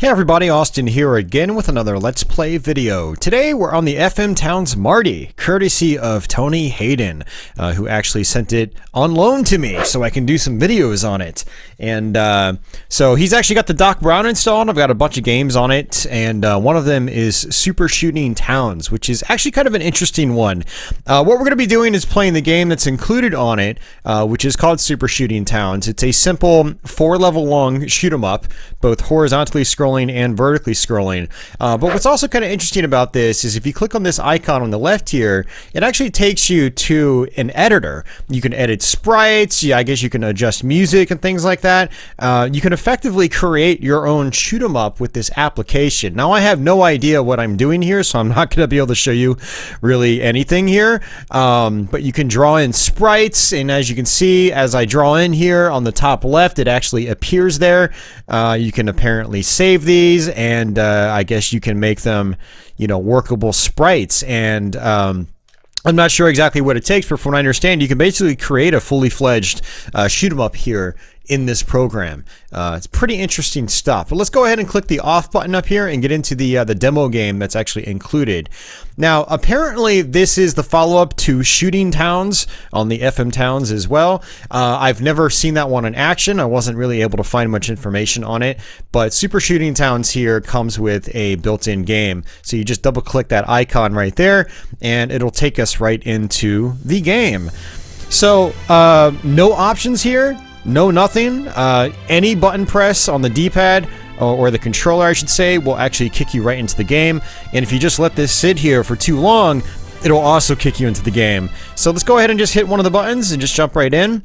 Hey everybody, Austin here again with another Let's Play video. Today we're on the FM Towns Marty, courtesy of Tony Hayden, who actually sent it on loan to me so I can do some videos on it. And so he's actually got the Doc Brown installed. I've got a bunch of games on it, and one of them is Super Shooting Towns, which is actually kind of an interesting one. What we're going to be doing is playing the game that's included on it, which is called Super Shooting Towns. It's a simple 4-level long shoot 'em up, both horizontally scrolling and vertically scrolling. But what's also kind of interesting about this is if you click on this icon on the left here, it actually takes you to an editor. You can edit sprites, I guess you can adjust music and things like that. You can effectively create your own shoot 'em up with this application. Now I have no idea what I'm doing here, so I'm not going to be able to show you really anything here. But you can draw in sprites, and as you can see, as I draw in here on the top left, it actually appears there. You can apparently save these, and I guess you can make them, you know, workable sprites. And I'm not sure exactly what it takes, but from what I understand, you can basically create a fully fledged shoot 'em up here in this program. It's pretty interesting stuff. But let's go ahead and click the off button up here and get into the demo game that's actually included. Now, apparently this is the follow-up to Shooting Towns on the FM Towns as well. I've never seen that one in action. I wasn't really able to find much information on it, but Super Shooting Towns here comes with a built-in game. So you just double-click that icon right there, and it'll take us right into the game. So, no options here. No nothing. Any button press on the D-pad, or the controller I should say, will actually kick you right into the game. And if you just let this sit here for too long, it'll also kick you into the game. So let's go ahead and just hit one of the buttons and just jump right in.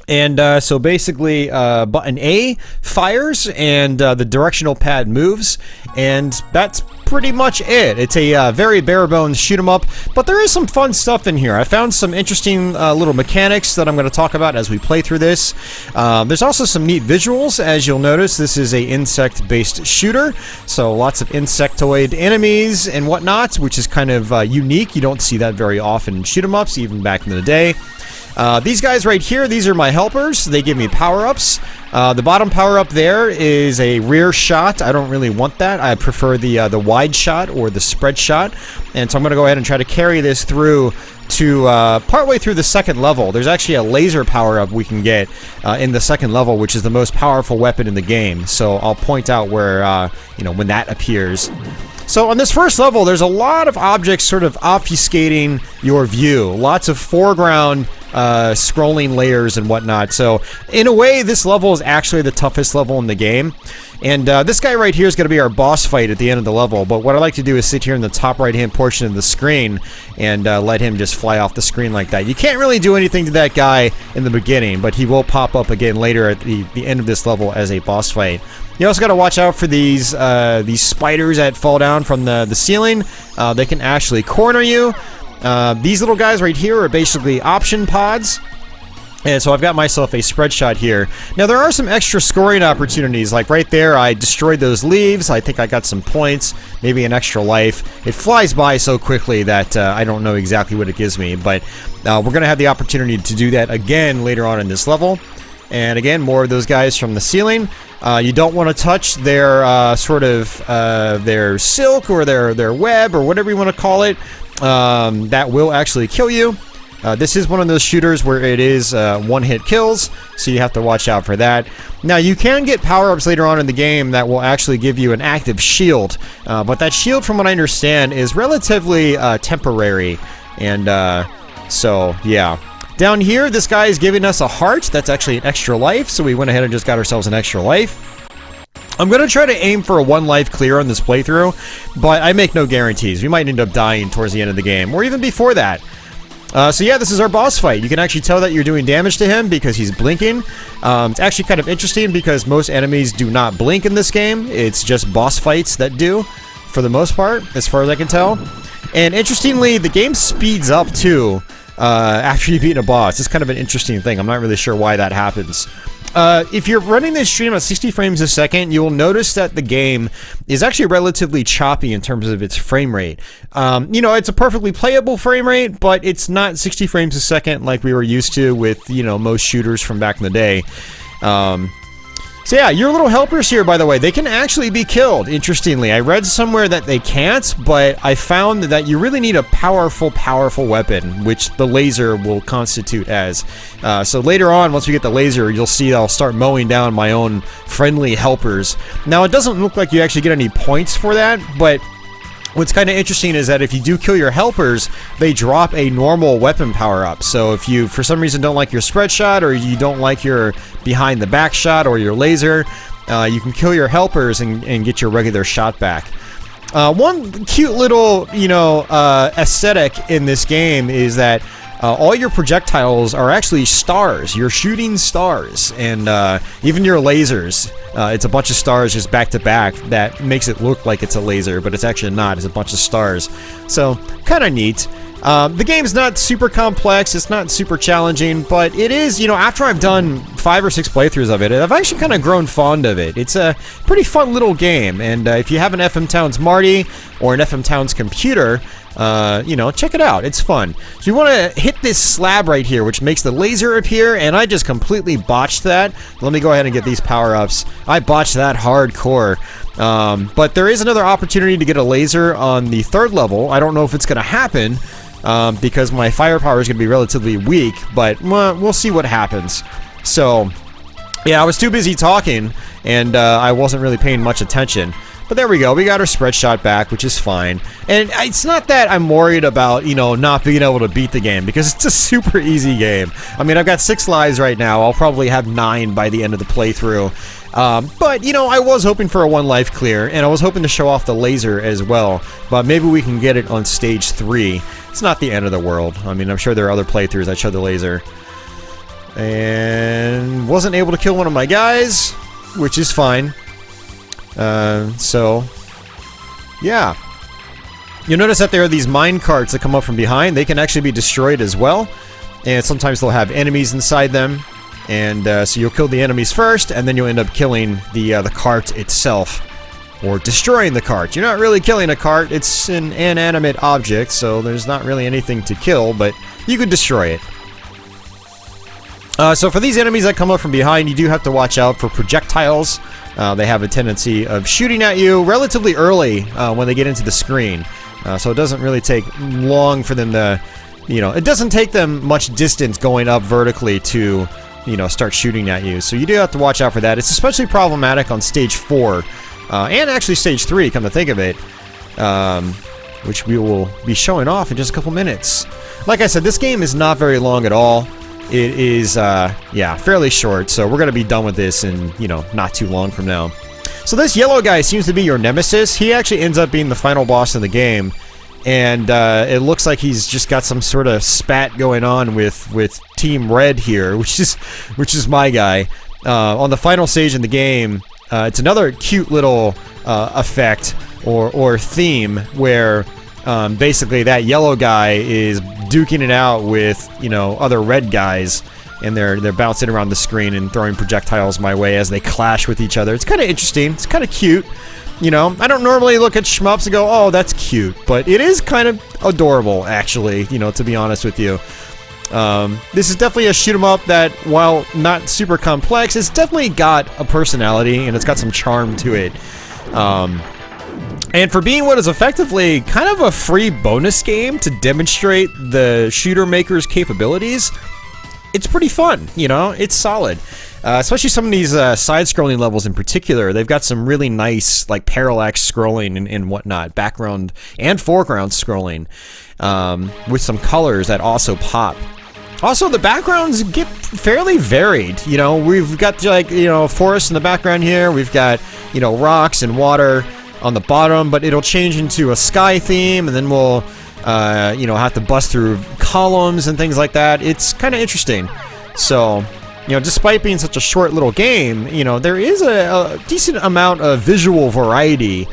And so basically button A fires, and the directional pad moves, and that's pretty much it. It's a very bare bones shoot 'em up, but there is some fun stuff in here. I found some interesting little mechanics that I'm going to talk about as we play through this. There's also some neat visuals. As you'll notice, this is a insect based shooter, so lots of insectoid enemies and whatnot, which is kind of unique. You don't see that very often in shoot 'em ups, even back in the day. These guys right here, these are my helpers. They give me power-ups. The bottom power-up there is a rear shot. I don't really want that. I prefer the wide shot or the spread shot. And so I'm going to go ahead and try to carry this through to partway through the second level. There's actually a laser power-up we can get in the second level, which is the most powerful weapon in the game. So I'll point out where, you know, when that appears. So on this first level, there's a lot of objects sort of obfuscating your view. Lots of foreground scrolling layers and whatnot. So in a way, this level is actually the toughest level in the game. And this guy right here is going to be our boss fight at the end of the level. But what I like to do is sit here in the top right-hand portion of the screen and let him just fly off the screen like that. You can't really do anything to that guy in the beginning, but he will pop up again later at the end of this level as a boss fight. You also got to watch out for these spiders that fall down from the ceiling. They can actually corner you. These little guys right here are basically option pods. And so I've got myself a spread shot here. Now there are some extra scoring opportunities, like right there I destroyed those leaves. I think I got some points, maybe an extra life. It flies by so quickly that I don't know exactly what it gives me, but we're going to have the opportunity to do that again later on in this level. And again, more of those guys from the ceiling. You don't want to touch their their silk or their web or whatever you want to call it. That will actually kill you. This is one of those shooters where it is one-hit kills, so you have to watch out for that. Now, you can get power-ups later on in the game that will actually give you an active shield, but that shield, from what I understand, is relatively temporary. And so, yeah. Down here, this guy is giving us a heart. That's actually an extra life, so we went ahead and just got ourselves an extra life. I'm going to try to aim for a 1 life clear on this playthrough, but I make no guarantees. We might end up dying towards the end of the game, or even before that. So yeah, this is our boss fight. You can actually tell that you're doing damage to him because he's blinking. It's actually kind of interesting because most enemies do not blink in this game. It's just boss fights that do, for the most part, as far as I can tell. And interestingly, the game speeds up too after you've beaten a boss. It's kind of an interesting thing. I'm not really sure why that happens. If you're running this stream at 60 frames a second, you will notice that the game is actually relatively choppy in terms of its frame rate. You know, it's a perfectly playable frame rate, but it's not 60 frames a second like we were used to with, you know, most shooters from back in the day. So yeah, your little helpers here, by the way, they can actually be killed, interestingly. I read somewhere that they can't, but I found that you really need a powerful weapon, which the laser will constitute as. So later on, once we get the laser, you'll see I'll start mowing down my own friendly helpers. Now, it doesn't look like you actually get any points for that, but what's kind of interesting is that if you do kill your helpers, they drop a normal weapon power-up. So if you, for some reason, don't like your spread shot, or you don't like your behind-the-back shot, or your laser, you can kill your helpers and get your regular shot back. One cute little, aesthetic in this game is that all your projectiles are actually stars. You're shooting stars, and even your lasers, it's a bunch of stars just back to back. That makes it look like it's a laser, but it's actually not. It's a bunch of stars. So, kind of neat. The game's not super complex. It's not super challenging, but it is, after I've done 5 or 6 playthroughs of it, I've actually kind of grown fond of it. It's a pretty fun little game, and if you have an FM Towns Marty or an FM Towns computer, check it out. It's fun. So you want to hit this slab right here, which makes the laser appear, and I just completely botched that. Let me go ahead and get these power-ups. I botched that hardcore. But there is another opportunity to get a laser on the 3rd level. I don't know if it's going to happen, because my firepower is going to be relatively weak, but we'll see what happens. So, yeah, I was too busy talking, and I wasn't really paying much attention. But there we go. We got our spread shot back, which is fine. And it's not that I'm worried about, not being able to beat the game, because it's a super easy game. I mean, I've got 6 lives right now. I'll probably have 9 by the end of the playthrough. But, I was hoping for a 1 life clear, and I was hoping to show off the laser as well. But maybe we can get it on stage 3. It's not the end of the world. I mean, I'm sure there are other playthroughs that show the laser. And wasn't able to kill one of my guys, which is fine. So, yeah. You'll notice that there are these mine carts that come up from behind. They can actually be destroyed as well. And sometimes they'll have enemies inside them. And so you'll kill the enemies first, and then you'll end up killing the cart itself. Or destroying the cart. You're not really killing a cart. It's an inanimate object, so there's not really anything to kill, but you could destroy it. So for these enemies that come up from behind, you do have to watch out for projectiles. They have a tendency of shooting at you relatively early when they get into the screen. So it doesn't really take long for them to, it doesn't take them much distance going up vertically to, start shooting at you. So you do have to watch out for that. It's especially problematic on stage 4, and actually stage 3, come to think of it, which we will be showing off in just a couple minutes. Like I said, this game is not very long at all. It is, fairly short, so we're going to be done with this in, not too long from now. So this yellow guy seems to be your nemesis. He actually ends up being the final boss in the game, and it looks like he's just got some sort of spat going on with Team Red here, which is my guy. On the final stage in the game, it's another cute little effect or theme where basically that yellow guy is duking it out with, other red guys, and they're bouncing around the screen and throwing projectiles my way as they clash with each other. It's kind of interesting. It's kind of cute. I don't normally look at shmups and go, oh, that's cute, but it is kind of adorable, actually, to be honest with you. This is definitely a shoot 'em up that, while not super complex, it's definitely got a personality, and it's got some charm to it. And for being what is effectively kind of a free bonus game to demonstrate the shooter maker's capabilities, it's pretty fun, it's solid. Especially some of these side-scrolling levels in particular. They've got some really nice, like, parallax scrolling and whatnot, background and foreground scrolling, with some colors that also pop. Also, the backgrounds get fairly varied. We've got, forest in the background here. We've got, rocks and water on the bottom, but it'll change into a sky theme, and then we'll, have to bust through columns and things like that. It's kind of interesting. So, despite being such a short little game, there is a decent amount of visual variety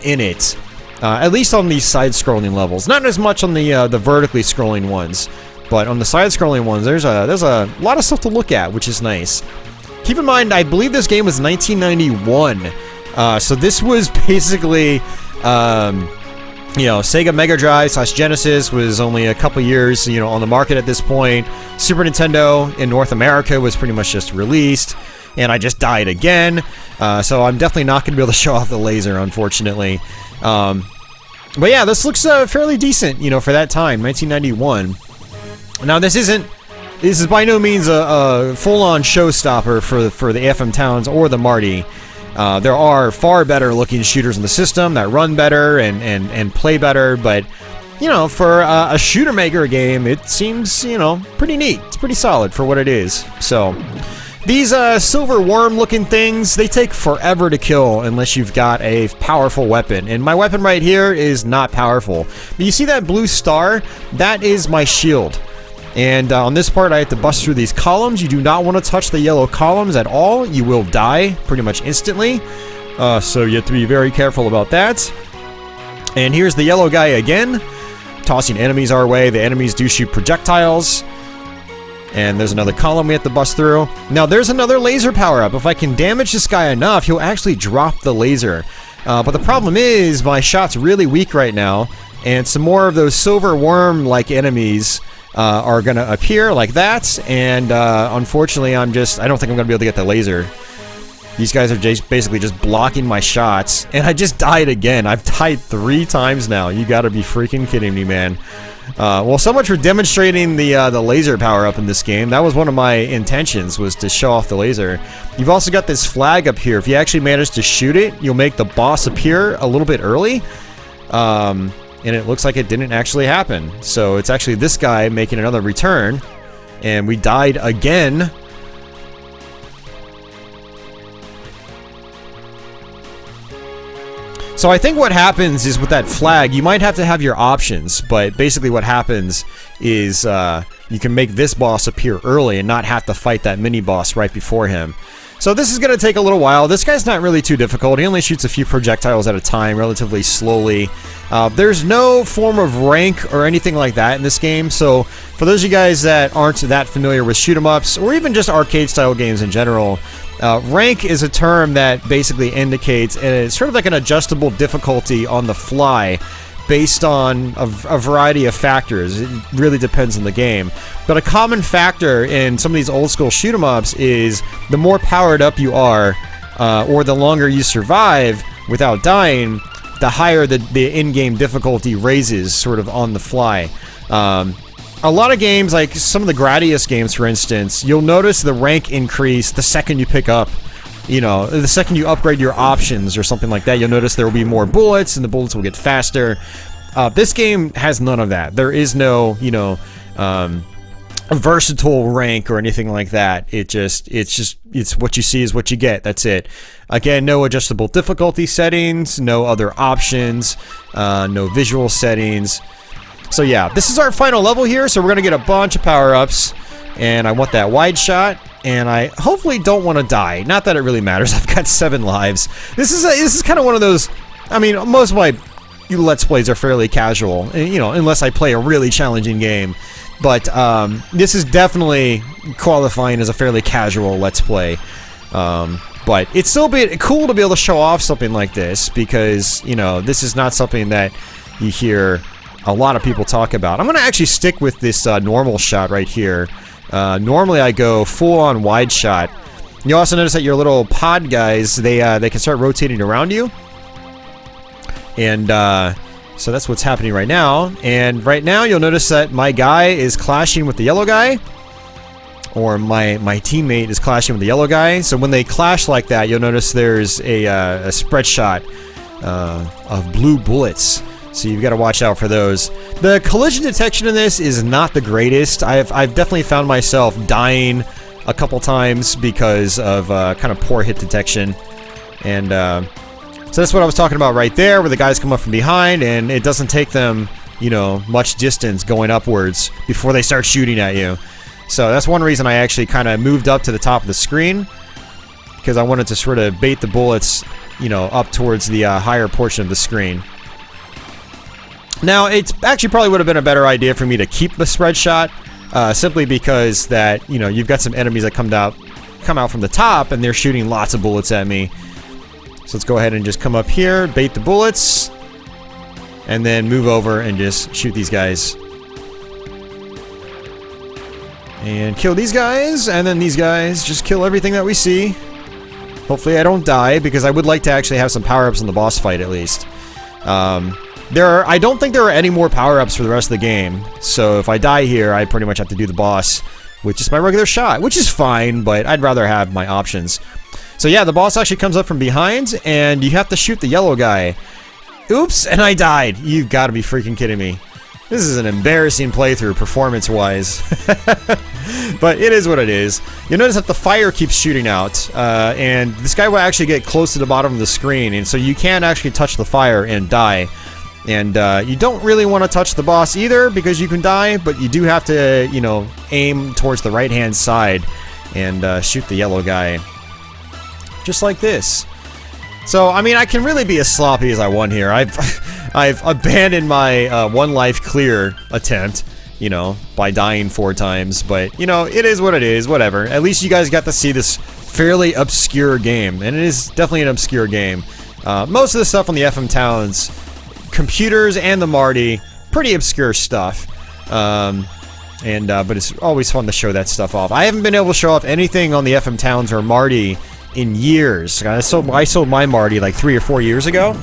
in it, at least on these side-scrolling levels. Not as much on the vertically scrolling ones, but on the side-scrolling ones, there's a lot of stuff to look at, which is nice. Keep in mind, I believe this game was 1991. So this was basically, Sega Mega Drive / Genesis was only a couple years, on the market at this point. Super Nintendo in North America was pretty much just released. and I just died again. So I'm definitely not going to be able to show off the laser, unfortunately. But yeah, this looks fairly decent, you know, for that time, 1991. Now this is by no means a full-on showstopper for the FM Towns or the Marty. There are far better looking shooters in the system that run better and play better, but you know, for a shooter maker game, it seems, you know, pretty neat. It's pretty solid for what it is. So these silver worm looking things, they take forever to kill unless you've got a powerful weapon, and my weapon right here is not powerful. But you see that blue star? That is my shield. And on this part, I have to bust through these columns. You do not want to touch the yellow columns at all. You will die pretty much instantly. So you have to be very careful about that. And here's the yellow guy again, tossing enemies our way. The enemies do shoot projectiles. And there's another column we have to bust through. Now there's another laser power-up. If I can damage this guy enough, he'll actually drop the laser. But the problem is, my shot's really weak right now. And some more of those silver worm-like enemies are going to appear like that, and unfortunately I don't think I'm going to be able to get the laser. These guys are basically just blocking my shots, and I just died again. I've died 3 times now. You gotta be freaking kidding me, man. Well, so much for demonstrating the laser power-up in this game. That was one of my intentions, was to show off the laser. You've also got this flag up here. If you actually manage to shoot it, you'll make the boss appear a little bit early. And it looks like it didn't actually happen. So it's actually this guy making another return. And we died again. So I think what happens is with that flag, you might have to have your options. But basically what happens is you can make this boss appear early and not have to fight that mini-boss right before him. So this is going to take a little while. This guy's not really too difficult. He only shoots a few projectiles at a time, relatively slowly. There's no form of rank or anything like that in this game, so for those of you guys that aren't that familiar with shoot-em-ups, or even just arcade-style games in general, rank is a term that basically indicates it's sort of like an adjustable difficulty on the fly, based on a variety of factors. It really depends on the game. But a common factor in some of these old school shoot 'em ups is the more powered up you are, or the longer you survive without dying, the higher the in-game difficulty raises sort of on the fly. A lot of games, like some of the Gradius games for instance, you'll notice the rank increase the second you pick up, you know, the second you upgrade your options or something like that. You'll notice there will be more bullets and the bullets will get faster. This game has none of that. There is no, you know, a versatile rank or anything like that. It's what you see is what you get. That's it. Again, no adjustable difficulty settings, no other options, no visual settings. So yeah, this is our final level here, so we're gonna get a bunch of power-ups, and I want that wide shot, and I hopefully don't want to die. Not that it really matters. I've got 7 lives. This is kind of one of those. I mean, most of my Let's Plays are fairly casual, you know, unless I play a really challenging game. But this is definitely qualifying as a fairly casual Let's Play. But it's still cool to be able to show off something like this, because, you know, this is not something that you hear a lot of people talk about. I'm going to actually stick with this normal shot right here. Normally I go full-on wide shot. You also notice that your little pod guys, they can start rotating around you. And so that's what's happening right now. And right now you'll notice that my guy is clashing with the yellow guy. Or my teammate is clashing with the yellow guy. So when they clash like that, you'll notice there's a spread shot of blue bullets. So you've got to watch out for those. The collision detection in this is not the greatest. I've definitely found myself dying a couple times because of kind of poor hit detection. And so that's what I was talking about right there, where the guys come up from behind and it doesn't take them, you know, much distance going upwards before they start shooting at you. So that's one reason I actually kind of moved up to the top of the screen, because I wanted to sort of bait the bullets, you know, up towards the higher portion of the screen. Now, it's actually probably would have been a better idea for me to keep the spread shot, simply because that, you know, you've got some enemies that come out from the top and they're shooting lots of bullets at me. So let's go ahead and just come up here, bait the bullets, and then move over and just shoot these guys. And kill these guys, and then these guys, just kill everything that we see. Hopefully I don't die, because I would like to actually have some power-ups in the boss fight at least. I don't think there are any more power-ups for the rest of the game, so if I die here, I pretty much have to do the boss with just my regular shot, which is fine, but I'd rather have my options. So yeah, the boss actually comes up from behind, and you have to shoot the yellow guy. Oops, and I died. You've got to be freaking kidding me. This is an embarrassing playthrough, performance-wise. But it is what it is. You'll notice that the fire keeps shooting out, and this guy will actually get close to the bottom of the screen, and so you can't actually touch the fire and die. And you don't really want to touch the boss either, because you can die, but you do have to, you know, aim towards the right-hand side and shoot the yellow guy. Just like this. So, I mean, I can really be as sloppy as I want here. I've abandoned my one life clear attempt, you know, by dying 4 times. But, you know, it is what it is, whatever. At least you guys got to see this fairly obscure game. And it is definitely an obscure game. Most of the stuff on the FM Towns, computers and the Marty, pretty obscure stuff. But it's always fun to show that stuff off. I haven't been able to show off anything on the FM Towns or Marty in years. I sold my Marty like 3 or 4 years ago.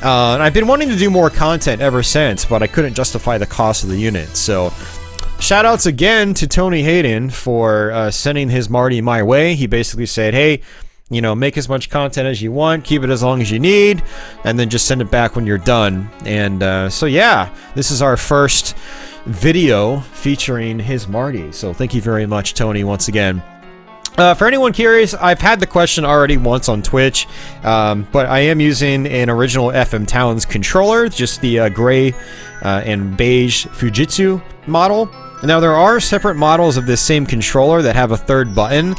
And I've been wanting to do more content ever since, but I couldn't justify the cost of the unit. So, shoutouts again to Tony Hayden for sending his Marty my way. He basically said, hey, you know, make as much content as you want, keep it as long as you need, and then just send it back when you're done. And so yeah, this is our first video featuring his Marty. So thank you very much, Tony, once again. For anyone curious, I've had the question already once on Twitch, but I am using an original FM Towns controller, just the gray and beige Fujitsu model. Now, there are separate models of this same controller that have a third button.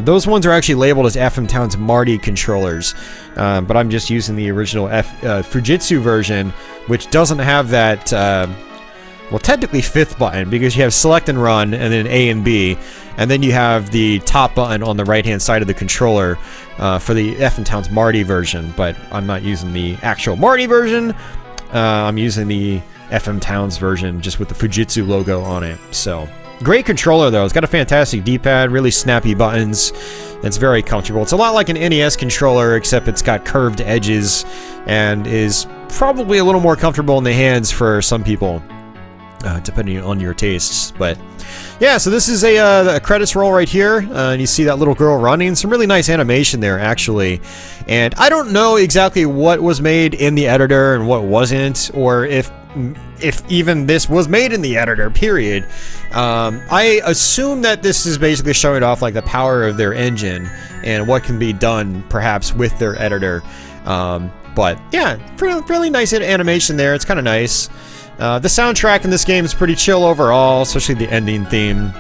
Those ones are actually labeled as FM Towns Marty controllers, but I'm just using the original Fujitsu version, which doesn't have that, well, technically 5th button, because you have select and run, and then A and B, and then you have the top button on the right-hand side of the controller for the FM Towns Marty version, but I'm not using the actual Marty version. I'm using the FM Towns version just with the Fujitsu logo on it. So, great controller though. It's got a fantastic D-pad, really snappy buttons. It's very comfortable. It's a lot like an NES controller, except it's got curved edges and is probably a little more comfortable in the hands for some people, depending on your tastes. But yeah, so this is a credits roll right here, and you see that little girl running. Some really nice animation there, actually. And I don't know exactly what was made in the editor and what wasn't, or if even this was made in the editor, period. I assume that this is basically showing off like the power of their engine and what can be done perhaps with their editor. But yeah, really nice animation there. It's kind of nice. The soundtrack in this game is pretty chill overall, especially the ending theme.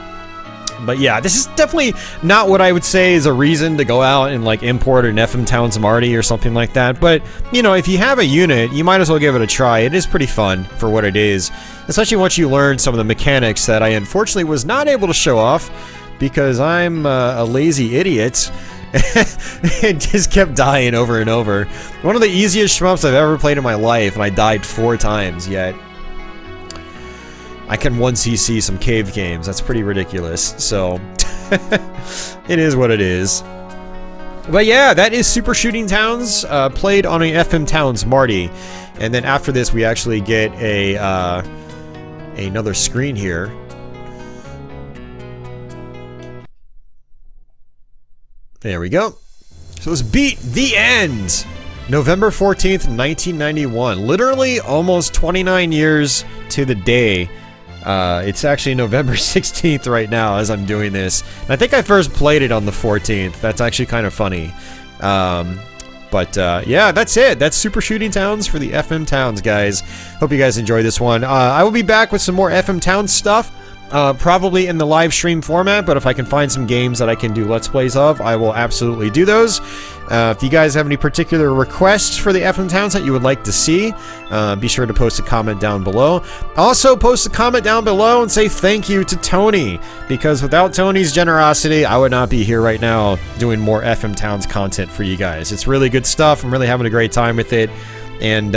But yeah, this is definitely not what I would say is a reason to go out and like import an FM Towns Marty or something like that. But, you know, if you have a unit, you might as well give it a try. It is pretty fun for what it is, especially once you learn some of the mechanics that I unfortunately was not able to show off because I'm a lazy idiot. It just kept dying over and over. One of the easiest shmups I've ever played in my life, and I died 4 times, yet I can 1cc some cave games. That's pretty ridiculous. So, it is what it is. But yeah, that is Super Shooting Towns, played on a FM Towns Marty. And then after this, we actually get another screen here. There we go. So let's beat the end. November 14th, 1991. Literally almost 29 years to the day. It's actually November 16th right now as I'm doing this. And I think I first played it on the 14th. That's actually kind of funny. Yeah, that's it. That's Super Shooting Towns for the FM Towns, guys. Hope you guys enjoy this one. I will be back with some more FM Towns stuff. Probably in the live stream format, but if I can find some games that I can do Let's Plays of, I will absolutely do those. If you guys have any particular requests for the FM Towns that you would like to see, be sure to post a comment down below. Also, post a comment down below and say thank you to Tony, because without Tony's generosity, I would not be here right now doing more FM Towns content for you guys. It's really good stuff. I'm really having a great time with it, and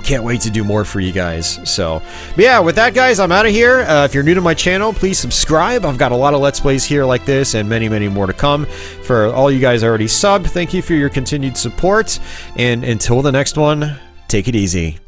Can't wait to do more for you guys. So, but yeah, with that, guys, I'm out of here. If you're new to my channel, please subscribe. I've got a lot of Let's Plays here like this and many, many more to come. For all you guys already subbed, thank you for your continued support. And until the next one, take it easy.